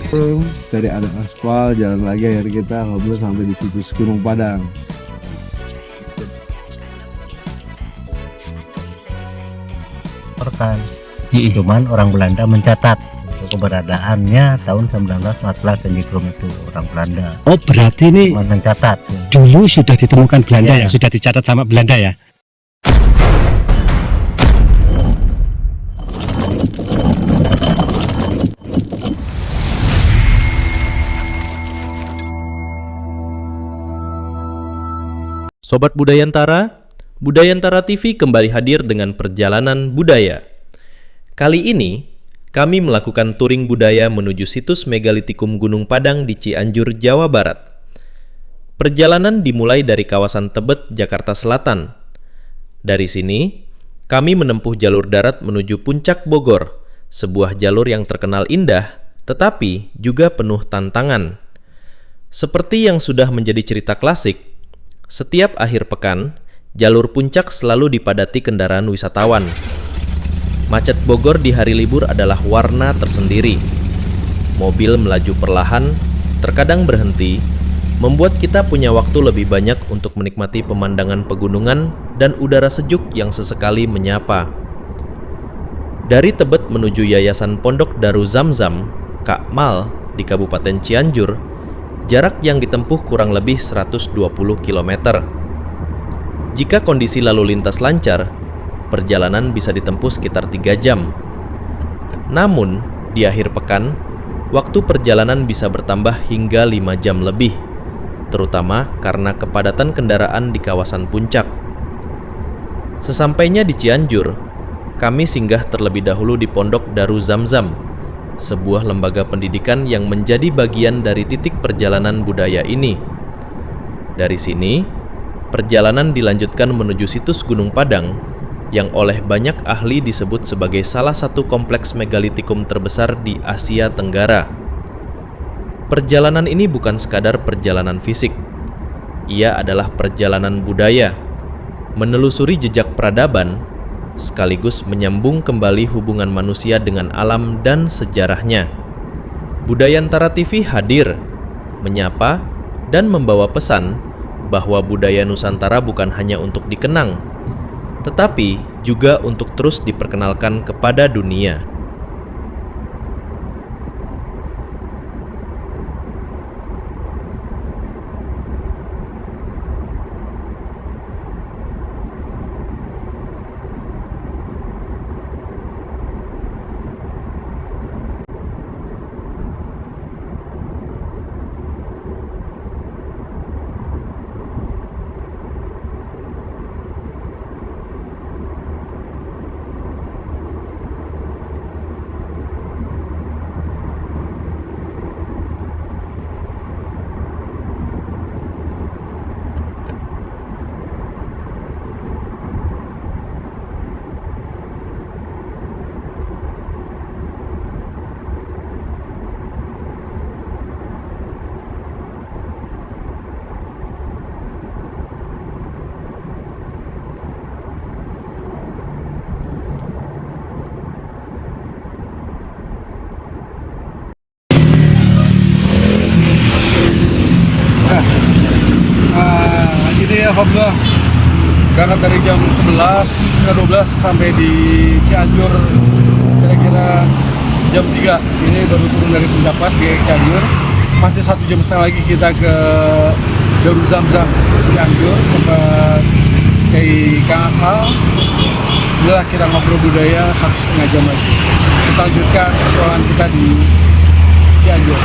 Dari ada aspal, jalan lagi akhirnya kita ngobrol sampai di situs Gunung Padang. Laporkan. Cuman orang Belanda mencatat keberadaannya tahun 1914 dan Joglo itu orang Belanda. Oh, berarti ini Cuman mencatat. dulu sudah ditemukan Belanda Iya. ya, sudah dicatat sama Belanda ya. Sobat Budayantara TV kembali hadir dengan perjalanan budaya. Kali ini, kami melakukan touring budaya menuju situs megalitikum Gunung Padang di Cianjur, Jawa Barat. Perjalanan dimulai dari kawasan Tebet, Jakarta Selatan. Dari sini, kami menempuh jalur darat menuju Puncak Bogor, sebuah jalur yang terkenal indah, tetapi juga penuh tantangan. Seperti yang sudah menjadi cerita klasik, setiap akhir pekan, jalur puncak selalu dipadati kendaraan wisatawan. Macet Bogor di hari libur adalah warna tersendiri. Mobil melaju perlahan, terkadang berhenti, membuat kita punya waktu lebih banyak untuk menikmati pemandangan pegunungan dan udara sejuk yang sesekali menyapa. Dari Tebet menuju Yayasan Pondok Darul Zamzam, Kakmal, di Kabupaten Cianjur, jarak yang ditempuh kurang lebih 120 km. Jika kondisi lalu lintas lancar, perjalanan bisa ditempuh sekitar 3 jam. Namun, di akhir pekan, waktu perjalanan bisa bertambah hingga 5 jam lebih, terutama karena kepadatan kendaraan di kawasan puncak. Sesampainya di Cianjur, kami singgah terlebih dahulu di Pondok Darul Zamzam, sebuah lembaga pendidikan yang menjadi bagian dari titik perjalanan budaya ini. Dari sini, perjalanan dilanjutkan menuju situs Gunung Padang, yang oleh banyak ahli disebut sebagai salah satu kompleks megalitikum terbesar di Asia Tenggara. Perjalanan ini bukan sekadar perjalanan fisik. Ia adalah perjalanan budaya, menelusuri jejak peradaban, sekaligus menyambung kembali hubungan manusia dengan alam dan sejarahnya. Budayantara TV hadir, menyapa, dan membawa pesan bahwa budaya Nusantara bukan hanya untuk dikenang, tetapi juga untuk terus diperkenalkan kepada dunia. Ini alhamdulillah berangkat dari jam 11 ke 12 sampai di Cianjur kira-kira jam 3. Ini baru turun dari Puncak Pas di Cianjur. Masih 1,5 jam lagi kita ke Darul Zamzam Cianjur, tempat kayak Kang Akmal. Inilah kita ngobrol budaya 1,5 jam lagi. Kita lanjutkan petualangan kita di Cianjur.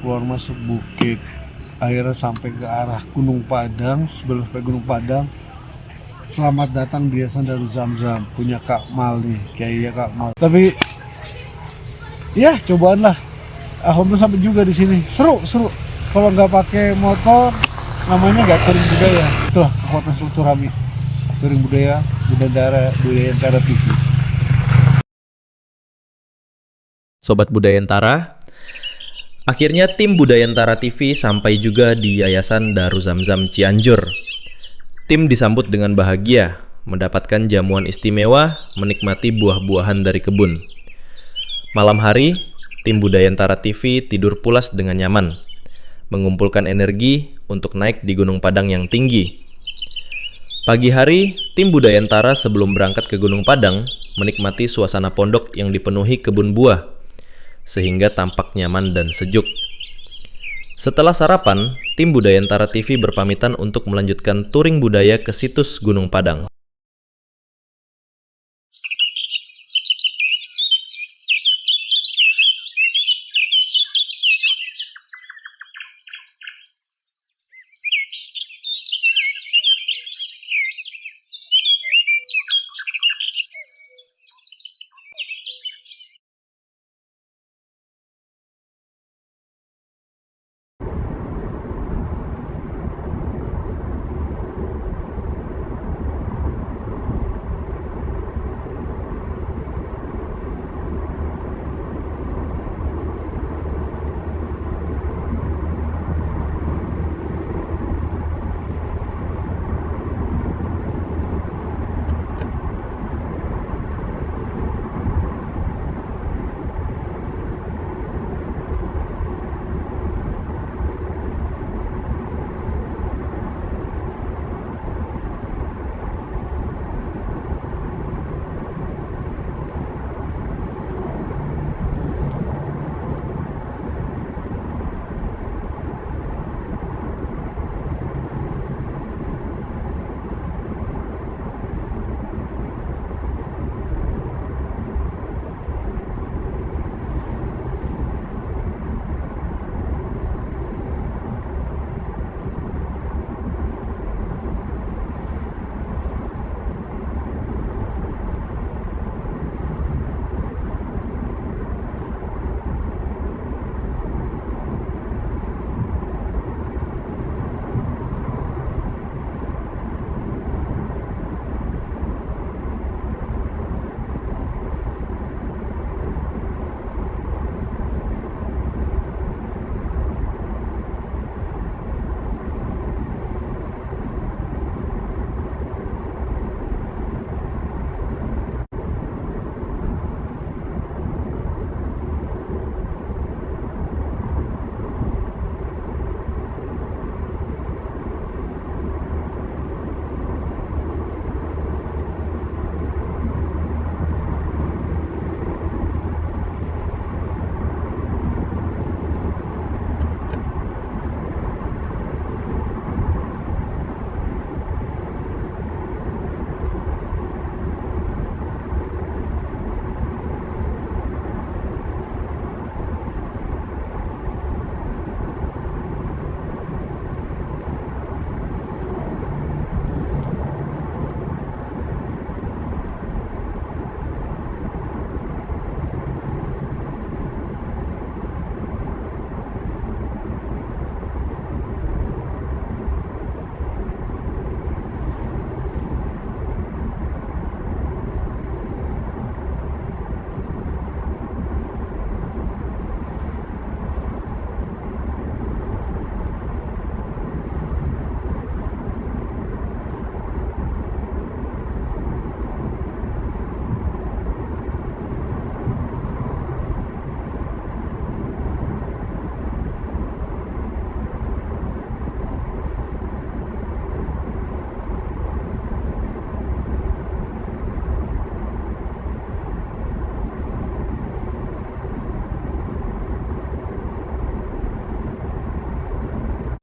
keluar masuk bukit, akhirnya sampai ke arah Gunung Padang. Sebelum sampai Gunung Padang, selamat datang di Yayasan Darul Zamzam, punya Kak Mal nih, Kiai Kak Mal. Tapi ya cobaan lah. Alhamdulillah sampai juga di sini. Seru. Kalau nggak pakai motor, namanya nggak touring budaya. Itulah kekuatan silaturahmi. Touring budaya, Budayantara TV. Sobat Budayantara, akhirnya tim Budayantara TV sampai juga di Yayasan Darul Zamzam Cianjur. Tim disambut dengan bahagia, mendapatkan jamuan istimewa, menikmati buah-buahan dari kebun. Malam hari, tim Budayantara TV tidur pulas dengan nyaman, mengumpulkan energi untuk naik di Gunung Padang yang tinggi. Pagi hari, tim Budayantara sebelum berangkat ke Gunung Padang menikmati suasana pondok yang dipenuhi kebun buah, sehingga tampak nyaman dan sejuk. Setelah sarapan, tim Budayantara TV berpamitan untuk melanjutkan touring budaya ke situs Gunung Padang.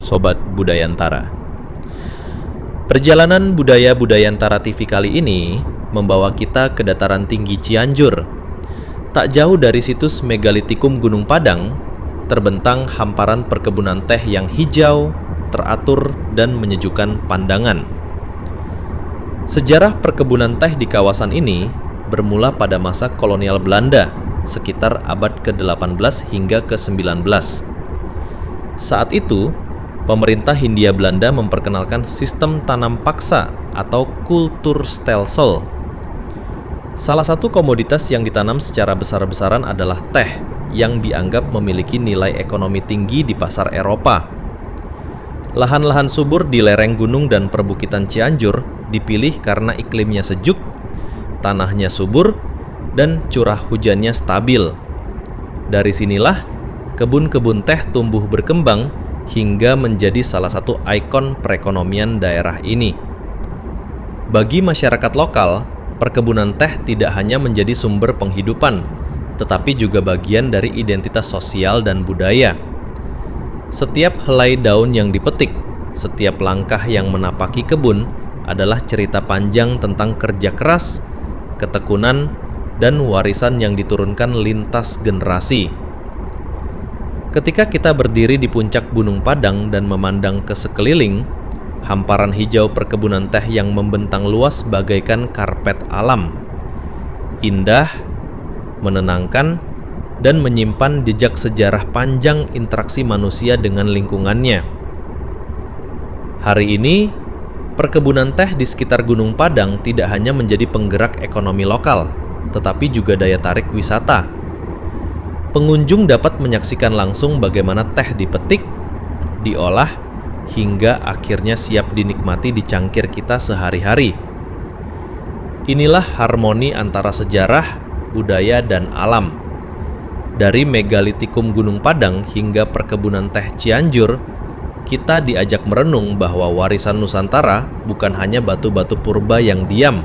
Sobat Budayantara. Perjalanan budaya Budayantara TV kali ini membawa kita ke dataran tinggi Cianjur. Tak jauh dari situs Megalitikum Gunung Padang, terbentang hamparan perkebunan teh yang hijau, teratur, dan menyejukkan pandangan. Sejarah perkebunan teh di kawasan ini bermula pada masa kolonial Belanda, sekitar abad ke-18 hingga ke-19. Saat itu, pemerintah Hindia Belanda memperkenalkan sistem tanam paksa atau kulturstelsel. Salah satu komoditas yang ditanam secara besar-besaran adalah teh, yang dianggap memiliki nilai ekonomi tinggi di pasar Eropa. Lahan-lahan subur di lereng gunung dan perbukitan Cianjur dipilih karena iklimnya sejuk, tanahnya subur, dan curah hujannya stabil. Dari sinilah kebun-kebun teh tumbuh berkembang hingga menjadi salah satu ikon perekonomian daerah ini. Bagi masyarakat lokal, perkebunan teh tidak hanya menjadi sumber penghidupan, tetapi juga bagian dari identitas sosial dan budaya. Setiap helai daun yang dipetik, setiap langkah yang menapaki kebun adalah cerita panjang tentang kerja keras, ketekunan, dan warisan yang diturunkan lintas generasi. Ketika kita berdiri di puncak Gunung Padang dan memandang ke sekeliling, hamparan hijau perkebunan teh yang membentang luas bagaikan karpet alam. Indah, menenangkan, dan menyimpan jejak sejarah panjang interaksi manusia dengan lingkungannya. Hari ini, perkebunan teh di sekitar Gunung Padang tidak hanya menjadi penggerak ekonomi lokal, tetapi juga daya tarik wisata. Pengunjung dapat menyaksikan langsung bagaimana teh dipetik, diolah, hingga akhirnya siap dinikmati di cangkir kita sehari-hari. Inilah harmoni antara sejarah, budaya, dan alam. Dari megalitikum Gunung Padang hingga perkebunan teh Cianjur, kita diajak merenung bahwa warisan Nusantara bukan hanya batu-batu purba yang diam,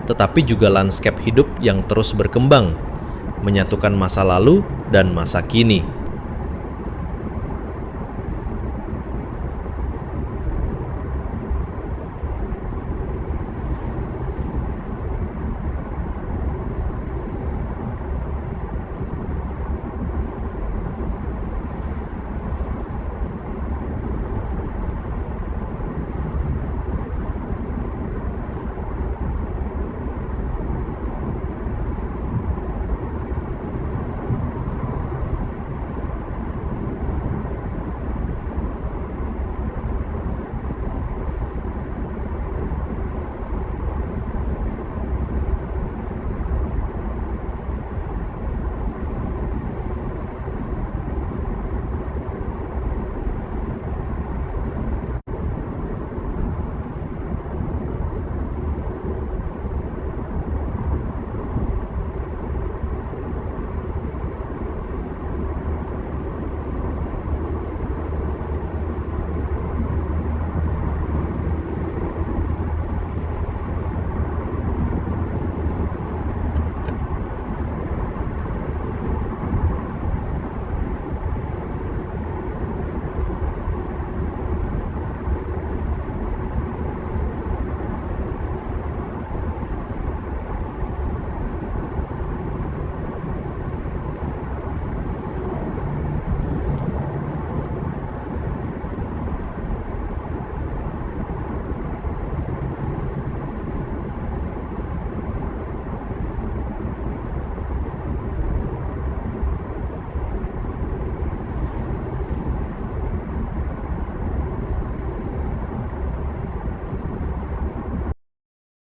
tetapi juga lanskap hidup yang terus berkembang, menyatukan masa lalu dan masa kini.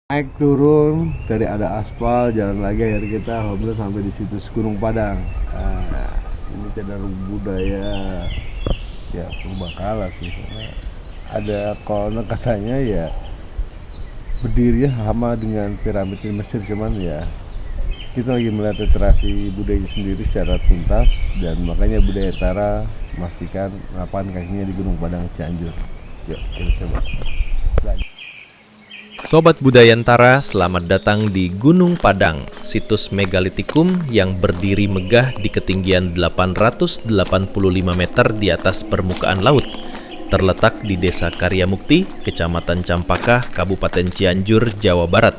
Naik turun dari ada aspal, jalan lagi, akhirnya kita alhamdulillah sampai di situs Gunung Padang. Nah, ini cagar budaya ya purbakala sih, karena ada konon katanya ya berdirinya sama dengan piramid di Mesir, cuman ya kita lagi melihat literasi budaya sendiri secara tuntas, dan makanya Budaya Tara memastikan lapangan kakinya di Gunung Padang Cianjur. Yuk kita coba. Sobat Budayantara, selamat datang di Gunung Padang, situs megalitikum yang berdiri megah di ketinggian 885 meter di atas permukaan laut. Terletak di Desa Karyamukti, Kecamatan Campakah, Kabupaten Cianjur, Jawa Barat.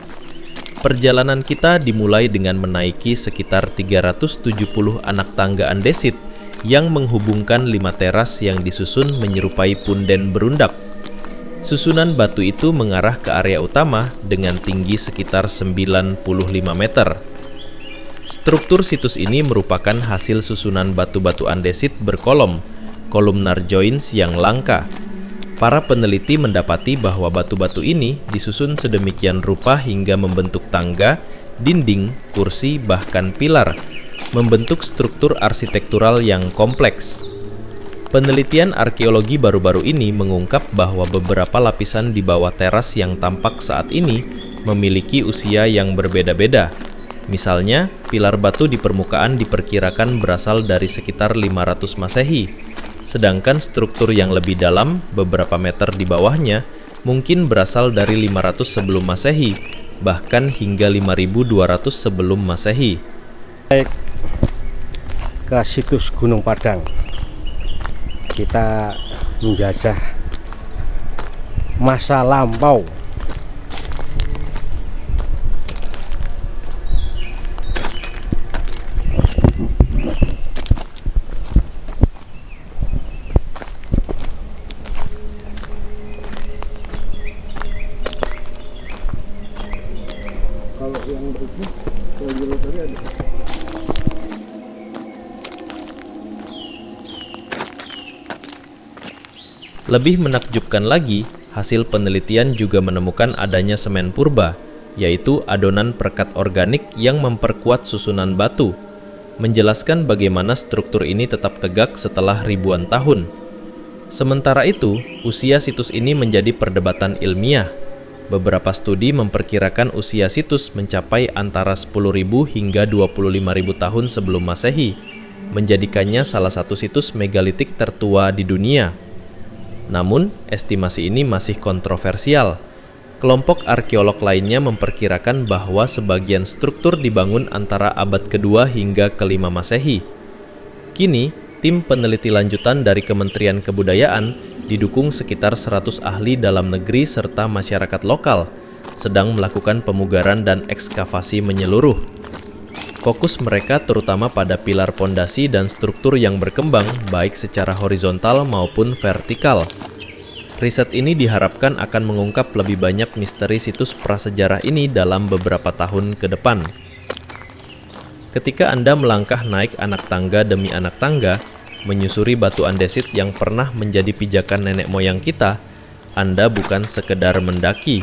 Perjalanan kita dimulai dengan menaiki sekitar 370 anak tangga andesit yang menghubungkan 5 teras yang disusun menyerupai punden berundap. Susunan batu itu mengarah ke area utama dengan tinggi sekitar 95 meter. Struktur situs ini merupakan hasil susunan batu-batu andesit berkolom, columnar joints yang langka. Para peneliti mendapati bahwa batu-batu ini disusun sedemikian rupa hingga membentuk tangga, dinding, kursi, bahkan pilar, membentuk struktur arsitektural yang kompleks. Penelitian arkeologi baru-baru ini mengungkap bahwa beberapa lapisan di bawah teras yang tampak saat ini memiliki usia yang berbeda-beda. Misalnya, pilar batu di permukaan diperkirakan berasal dari sekitar 500 Masehi, sedangkan struktur yang lebih dalam, beberapa meter di bawahnya, mungkin berasal dari 500 sebelum Masehi, bahkan hingga 5200 sebelum Masehi. Ke situs Gunung Padang. Kita menjajah masa lampau. Kalau yang itu, kalau dulu tadi ada. Lebih menakjubkan lagi, hasil penelitian juga menemukan adanya semen purba, yaitu adonan perekat organik yang memperkuat susunan batu, menjelaskan bagaimana struktur ini tetap tegak setelah ribuan tahun. Sementara itu, usia situs ini menjadi perdebatan ilmiah. Beberapa studi memperkirakan usia situs mencapai antara 10.000 hingga 25.000 tahun sebelum Masehi, menjadikannya salah satu situs megalitik tertua di dunia. Namun, estimasi ini masih kontroversial. Kelompok arkeolog lainnya memperkirakan bahwa sebagian struktur dibangun antara abad kedua hingga kelima Masehi. Kini, tim peneliti lanjutan dari Kementerian Kebudayaan didukung sekitar 100 ahli dalam negeri serta masyarakat lokal, sedang melakukan pemugaran dan ekskavasi menyeluruh. Fokus mereka terutama pada pilar pondasi dan struktur yang berkembang baik secara horizontal maupun vertikal. Riset ini diharapkan akan mengungkap lebih banyak misteri situs prasejarah ini dalam beberapa tahun ke depan. Ketika Anda melangkah naik anak tangga demi anak tangga, menyusuri batu andesit yang pernah menjadi pijakan nenek moyang kita, Anda bukan sekedar mendaki.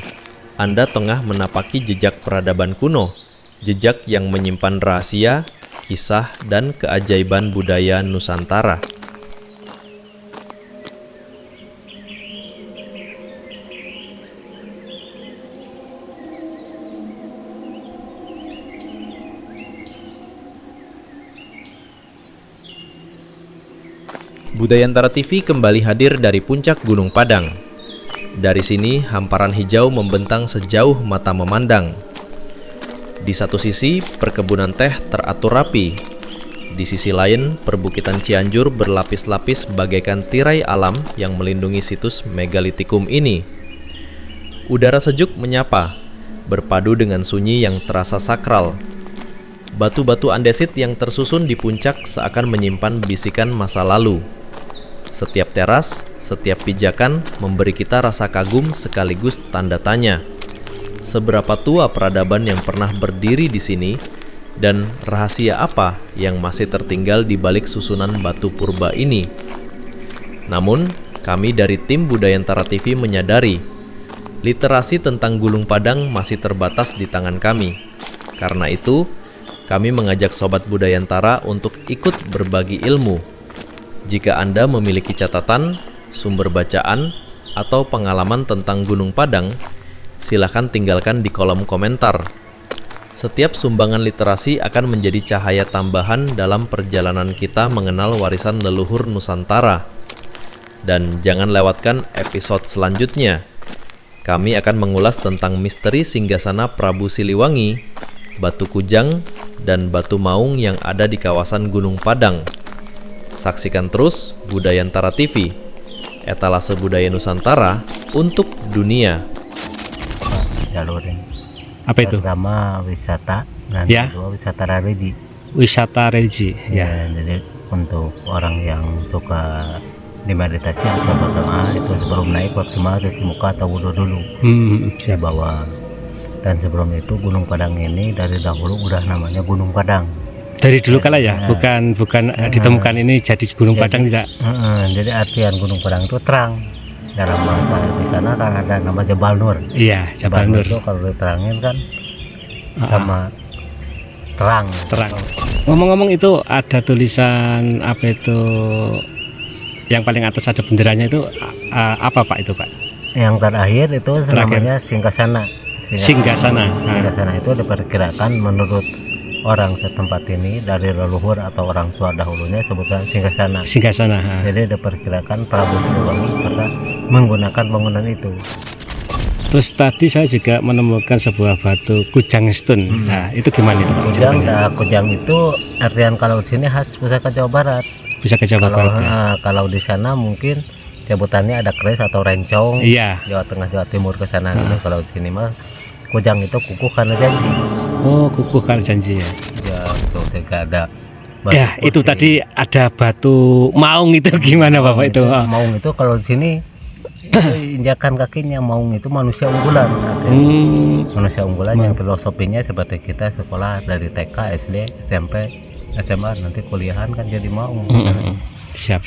Anda tengah menapaki jejak peradaban kuno, jejak yang menyimpan rahasia, kisah, dan keajaiban budaya Nusantara. Budayantara TV kembali hadir dari puncak Gunung Padang. Dari sini, hamparan hijau membentang sejauh mata memandang. Di satu sisi, perkebunan teh teratur rapi. Di sisi lain, perbukitan Cianjur berlapis-lapis bagaikan tirai alam yang melindungi situs megalitikum ini. Udara sejuk menyapa, berpadu dengan sunyi yang terasa sakral. Batu-batu andesit yang tersusun di puncak seakan menyimpan bisikan masa lalu. Setiap teras, setiap pijakan memberi kita rasa kagum sekaligus tanda tanya. Seberapa tua peradaban yang pernah berdiri di sini, dan rahasia apa yang masih tertinggal di balik susunan batu purba ini? Namun, kami dari tim Budayantara TV menyadari, literasi tentang Gunung Padang masih terbatas di tangan kami. Karena itu, kami mengajak Sobat Budayantara untuk ikut berbagi ilmu. Jika Anda memiliki catatan, sumber bacaan, atau pengalaman tentang Gunung Padang, silakan tinggalkan di kolom komentar. Setiap sumbangan literasi akan menjadi cahaya tambahan dalam perjalanan kita mengenal warisan leluhur Nusantara. Dan jangan lewatkan episode selanjutnya. Kami akan mengulas tentang misteri singgasana Prabu Siliwangi, Batu Kujang, dan Batu Maung yang ada di kawasan Gunung Padang. Saksikan terus Budayantara TV, etalase budaya Nusantara untuk dunia. Jalur ini. Apa itu? Pertama wisata dan Ya. kedua wisata religi. Wisata religi. Ya, Ya. jadi untuk orang yang suka dimeditasi atau berdoa itu sebelum naik maksimal cuci muka atau wudhu dulu di Siap. bawah. Dan sebelum itu Gunung Padang ini dari dahulu udah namanya Gunung Padang. Dari dulu kala ya, bukan ditemukan ini jadi Gunung Padang tidak. Jadi artian Gunung Padang itu terang. Dalam bahasa di sana kan ada nama Jabal Nur. Iya, Jabal Nur. itu kalau diterangin kan sama terang. Terang. Ngomong-ngomong itu ada tulisan apa itu yang paling atas ada benderanya itu apa Pak itu Pak? Yang terakhir itu Terakhir. namanya Singgasana. Singgasana. Singgasana itu diperkirakan menurut orang setempat ini dari leluhur atau orang tua dahulunya sebutan Singgasana. Singgasana. Jadi diperkirakan Prabu Siliwangi pernah menggunakan bangunan itu. Terus tadi saya juga menemukan sebuah batu Kujang Stone. Nah, itu gimana itu Pak? Kujang, ceritanya? Kujang itu artian kalau di sini khas pusaka Jawa Barat. Bisa ke Jawa Kalau Barat ya? kalau di sana mungkin sebutannya ada keris atau rencong. Iya. Jawa Tengah, Jawa Timur ke sana gitu. Kalau di sini mah Kujang itu kukuh karena janji. Oh, kukuh karena janji ya. Ya, itu ketika ada batu Ya, itu kursi. tadi ada batu maung itu gimana Bapak itu? Maung itu kalau di sini itu injakan kakinya. Maung itu manusia unggulan. artinya. Manusia unggulan yang filosofinya seperti kita sekolah dari TK, SD, SMP, SMA, nanti kuliahan kan jadi maung. Siap.